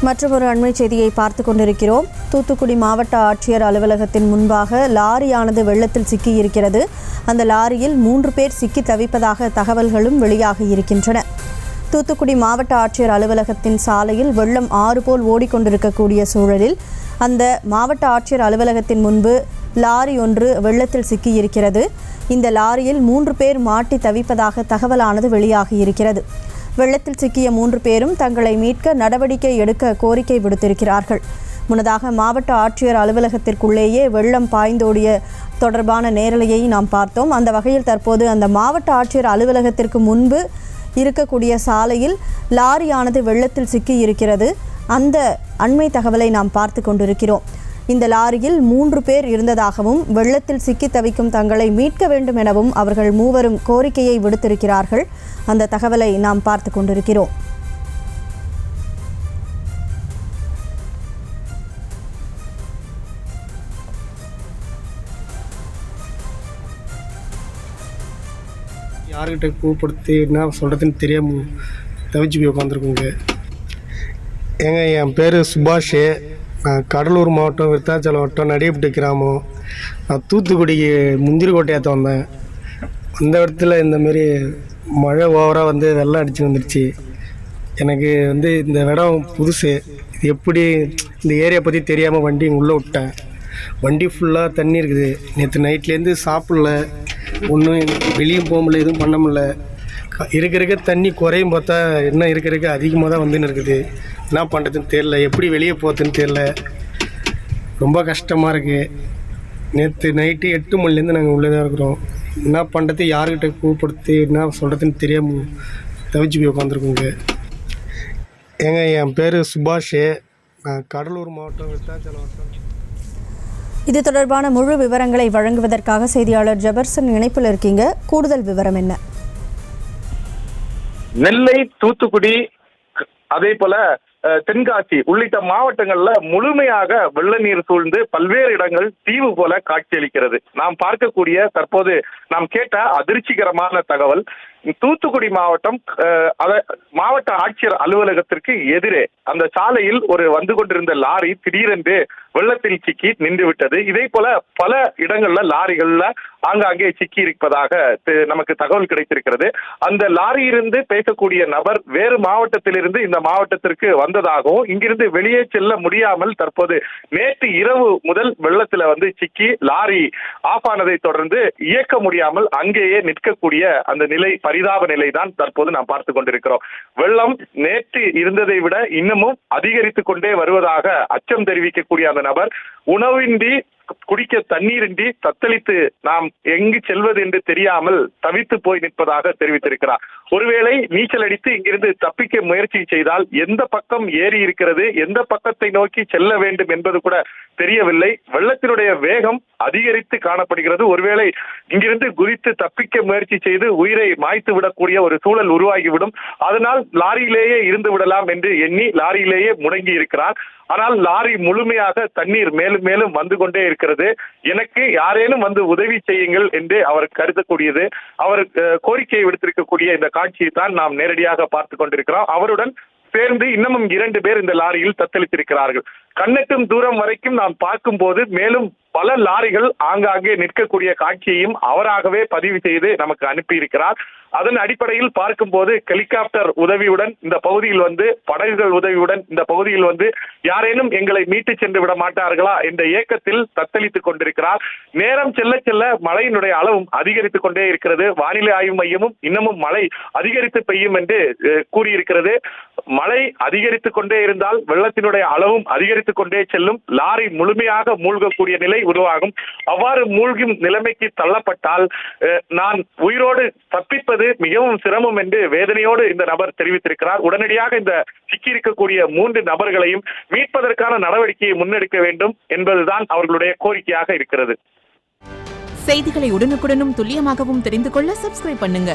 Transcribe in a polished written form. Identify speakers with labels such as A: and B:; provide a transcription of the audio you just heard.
A: மற்றொரு அண்மை செய்தியை பார்த்து கொண்டிருக்கிறோம். தூத்துக்குடி மாவட்ட ஆட்சியர் அலுவலகத்தின் முன்பாக லாரியானது வெள்ளத்தில் சிக்கியிருக்கிறது. அந்த லாரியில் 3 பேர் சிக்கி தவிப்பதாக தகவல்களும் வெளியாகி இருக்கின்றன. தூத்துக்குடி மாவட்ட ஆட்சியர் அலுவலகத்தின் சாலையில் வெள்ளம் ஆறு போல் ஓடிக்கொண்டிருக்கக்கூடிய சூழலில் அந்த மாவட்ட ஆட்சியர் அலுவலகத்தின் முன்பு லாரி ஒன்று வெள்ளத்தில் சிக்கியிருக்கிறது. இந்த லாரியில் 3 பேர் மாட்டி தவிப்பதாக தகவலானது வெளியாகி இருக்கிறது. வெள்ளத்தில் சிக்கிய 3 பேரும் தங்களை மீட்க நடவடிக்கை எடுக்க கோரிக்கை விடுத்திருக்கிறார்கள். முன்னதாக மாவட்ட ஆட்சியர் அலுவலகத்திற்குள்ளேயே வெள்ளம் பாய்ந்தோடிய தொடர்பான நேரலையை நாம் பார்த்தோம். அந்த வகையில் தற்போது அந்த மாவட்ட ஆட்சியர் அலுவலகத்திற்கு முன்பு இருக்கக்கூடிய சாலையில் லாரியானது வெள்ளத்தில் சிக்கி இருக்கிறது. அந்த அண்மை தகவலை நாம் பார்த்து கொண்டிருக்கிறோம். இந்த லாரியில் 3 பேர் இருந்ததாகவும் வெள்ளத்தில் சிக்கி தவிக்கும் தங்களை மீட்க வேண்டும் எனவும் அவர்கள் மூவரும் கோரிக்கையை விடுத்திருக்கிறார்கள். அந்த தகவலை நாம் பார்த்து கொண்டிருக்கிறோம்.
B: யார்கிட்ட கூப்பிடுத்து என்ன சொல்கிறதுன்னு தெரியாமல் தவிச்சு போய் உட்காந்துருக்குங்க. ஏங்க, என் பேர் சுபாஷ். நான் கடலூர் மாவட்டம் விருத்தாச்சலம் வட்டம் நடிகப்பட்டி கிராமம். நான் தூத்துக்குடிக்கு முந்திரிக்கோட்டையாற்ற வந்தேன். அந்த இடத்துல இந்தமாரி மழை ஓவராக வந்து வெள்ளம் அடித்து வந்துடுச்சு. எனக்கு இந்த இடம் புதுசு. இது எப்படி இந்த ஏரியா பற்றி தெரியாமல் வண்டி உள்ளே விட்டேன். வண்டி ஃபுல்லாக தண்ணி இருக்குது. நேற்று நைட்லேருந்து சாப்பிடல, ஒன்றும் வெளியும் போக முடியல, எதுவும் பண்ண முடியல. இருக்க தண்ணி குறையும் பார்த்தா என்ன இருக்க அதிகமாக தான் வந்துன்னு இருக்குது. என்ன பண்ணுறதுன்னு தெரில, எப்படி வெளியே போகிறதுன்னு தெரில. ரொம்ப கஷ்டமாக இருக்குது. நேற்று நைட்டு 8 மணிலேருந்து நாங்கள் உள்ளே தான் இருக்கிறோம். என்ன பண்ணுறது, யார்கிட்ட கூப்பிடுத்து என்ன சொல்கிறதுன்னு தெரியாமல் தவிச்சு போய் உட்காந்துருக்குங்க. ஏங்க, என் பேர் சுபாஷ். நான் கடலூர் மாவட்டம் விருத்தாச்சலம் வட்டம்.
A: இது தொடர்பான முழு விவரங்களை வழங்குவதற்காக செய்தியாளர் ஜெபர்சன் இணைப்பில் இருக்கீங்க. கூடுதல் விவரம் என்ன?
C: நெல்லை, தூத்துக்குடி, அதே போல தென்காசி உள்ளிட்ட மாவட்டங்கள்ல முழுமையாக வெள்ள நீர் சூழ்ந்து பல்வேறு இடங்கள் தீவு போல காட்சியளிக்கிறது. நாம் பார்க்கக்கூடிய தற்போது நாம் கேட்ட அதிர்ச்சிகரமான தகவல், தூத்துக்குடி மாவட்டம் மாவட்ட ஆட்சியர் அலுவலகத்திற்கு எதிரே அந்த சாலையில் ஒரு வந்து கொண்டிருந்த லாரி திடீரென்று வெள்ளத்தில் சிக்கி நின்று விட்டது. இதே போல பல இடங்கள்ல லாரிகள்ல ஆங்காங்கே சிக்கி இருப்பதாக நமக்கு தகவல் கிடைத்திருக்கிறது. அந்த லாரியிலிருந்து பேசக்கூடிய நபர் வேறு மாவட்டத்திலிருந்து இந்த மாவட்டத்திற்கு வந்ததாகவும், இங்கிருந்து வெளியே செல்ல முடியாமல் தற்போது நேற்று இரவு முதல் வெள்ளத்துல சிக்கி லாரி ஆஃப் ஆனதை தொடர்ந்து இயக்க முடியாமல் அங்கேயே நிற்கக்கூடிய அந்த நிலை, பரிதாப நிலை தான் தற்போது நாம் பார்த்து கொண்டிருக்கிறோம். வெள்ளம் நேற்று இருந்ததை விட இன்னமும் அதிகரித்துக் கொண்டே வருவதாக அச்சம் தெரிவிக்கக்கூடிய அந்த நபர் உணவின்றி, குடிக்க தண்ணீரின்றி தத்தளித்து நாம் எங்கு செல்வது என்று தெரியாமல் தவித்து போய் நிற்பதாக தெரிவித்திருக்கிறார். ஒருவேளை நீச்சல் அடித்து இங்கிருந்து தப்பிக்க முயற்சி செய்தால் எந்த பக்கம் ஏரி இருக்கிறது, எந்த பக்கத்தை நோக்கி செல்ல வேண்டும் என்பது கூட தெரியவில்லை. வெள்ளத்தினுடைய வேகம் அதிகரித்து காணப்படுகிறது. ஒருவேளை இங்கிருந்து குதித்து தப்பிக்க முயற்சி செய்து உயிரை மாய்த்து விடக்கூடிய ஒரு சூழல் உருவாகிவிடும். அதனால் லாரியிலேயே இருந்து விடலாம் என்று எண்ணி லாரியிலேயே முடங்கி இருக்கிறார். ஆனால் லாரி முழுமையாக தண்ணீர் மேலும் மேலும் வந்து கொண்டே இருக்கிறது. எனக்கு யாரேனும் உதவி செய்யுங்கள் என்று அவர் கருதக்கூடியது, அவர் கோரிக்கையை விடுத்திருக்கக்கூடிய இந்த காட்சியை தான் நாம் நேரடியாக பார்த்து கொண்டிருக்கிறோம். அவருடன் சேர்ந்து இன்னமும் 2 பேர் இந்த லாரியில் தத்தளித்திருக்கிறார்கள். கண்ணெட்டும் தூரம் வரைக்கும் நாம் பார்க்கும் போது மேலும் பல லாரிகள் ஆங்காங்கே நிற்கக்கூடிய காட்சியையும் அவராகவே பதிவு செய்து நமக்கு அனுப்பியிருக்கிறார். அதன் அடிப்படையில் பார்க்கும்போது ஹெலிகாப்டர் உதவியுடன் இந்த பகுதியில் படகுகள் உதவியுடன் இந்த பகுதியில் யாரேனும் எங்களை மீட்டு சென்று விட மாட்டார்களா என்ற ஏக்கத்தில் தத்தளித்துக் கொண்டிருக்கிறார். நேரம் செல்ல செல்ல மழையினுடைய அளவும் அதிகரித்துக் கொண்டே இருக்கிறது. வானிலை ஆய்வு மையமும் இன்னமும் மழை அதிகரித்து பெய்யும் என்று கூறியிருக்கிறது. மழை அதிகரித்துக் கொண்டே இருந்தால் வெள்ளத்தினுடைய அளவும் அதிகரித்துக் கொண்டே செல்லும். லாரி முழுமையாக மூழ்கக்கூடிய நிலை உருவாகும். அவ்வாறு மூழ்கும் நிலைமைக்கு தள்ளப்பட்டால் நான் உயிரோடு தப்பிப்பது மிகவும் சிரமம் என்று வேதனையோடு இந்த நபர் தெரிவித்திருக்கிறார். உடனடியாக இந்த சிக்கியிருக்கக்கூடிய 3 நபர்களையும் மீட்பதற்கான நடவடிக்கையை முன்னெடுக்க வேண்டும் என்பதுதான் அவர்களுடைய கோரிக்கையாக இருக்கிறது.
D: செய்திகளை உடனுக்குடனும் துல்லியமாகவும் தெரிந்து கொள்ள சப்ஸ்கிரைப் பண்ணுங்க.